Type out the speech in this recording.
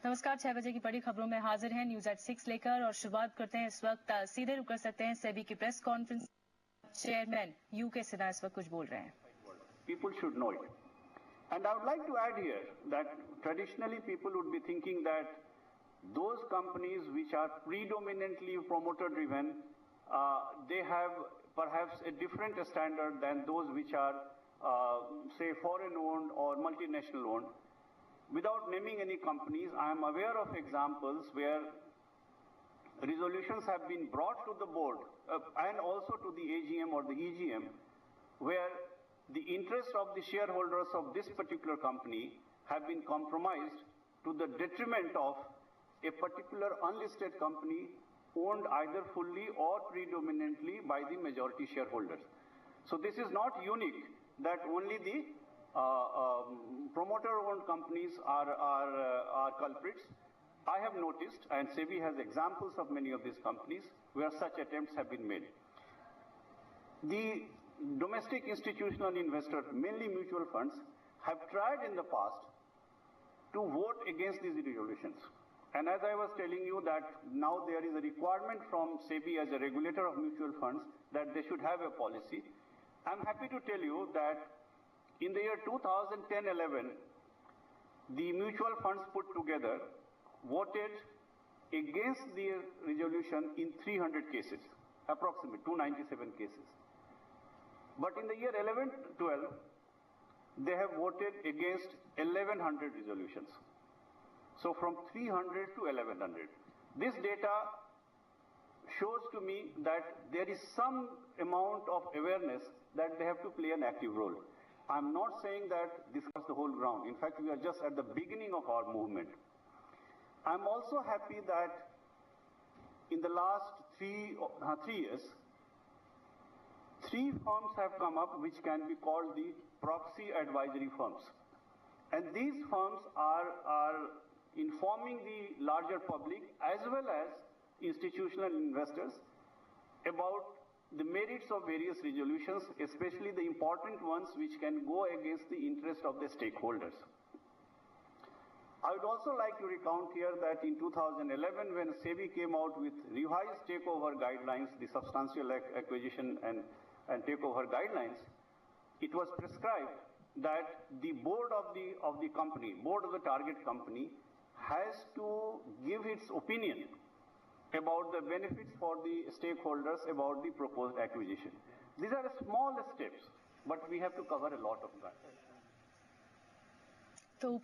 नमस्कार, 6 बजे की बड़ी खबरों में हाजिर हैं न्यूज एट 6 लेकर और शुरुआत करते हैं इस वक्त सीधे रुक कर सकते हैं सेबी की press conference. Chairman UK Sinha इस वक्त कुछ बोल रहे हैं। People should know it. And I would like to add here that traditionally people would be thinking that those companies which are predominantly promoter driven, they have perhaps a different standard than those which are, say, foreign owned or multinational owned. Without naming any companies, I am aware of examples where resolutions have been brought to the board and also to the AGM or the EGM, where the interests of the shareholders of this particular company have been compromised to the detriment of a particular unlisted company owned either fully or predominantly by the majority shareholders. So this is not unique that only the promoter-owned companies are culprits. I have noticed, and SEBI has examples of many of these companies where such attempts have been made. The domestic institutional investors, mainly mutual funds, have tried in the past to vote against these resolutions. And as I was telling you that now there is a requirement from SEBI as a regulator of mutual funds that they should have a policy. I'm happy to tell you that in the year 2010-11, the mutual funds put together voted against the resolution in 300 cases, approximately 297 cases. But in the year 11-12, they have voted against 1100 resolutions. So from 300 to 1100. This data shows to me that there is some amount of awareness that they have to play an active role. I'm not saying that this was the whole ground. In fact, we are just at the beginning of our movement. I'm also happy that in the last 3 years, 3 firms have come up which can be called the proxy advisory firms. And these firms are informing the larger public as well as institutional investors about the merits of various resolutions, especially the important ones which can go against the interest of the stakeholders. I would also like to recount here that in 2011, when SEBI came out with revised takeover guidelines, the substantial acquisition and takeover guidelines, it was prescribed that the board of the company, board of the target company, has to give its opinion about the benefits for the stakeholders about the proposed acquisition. These are small steps, but we have to cover a lot of ground.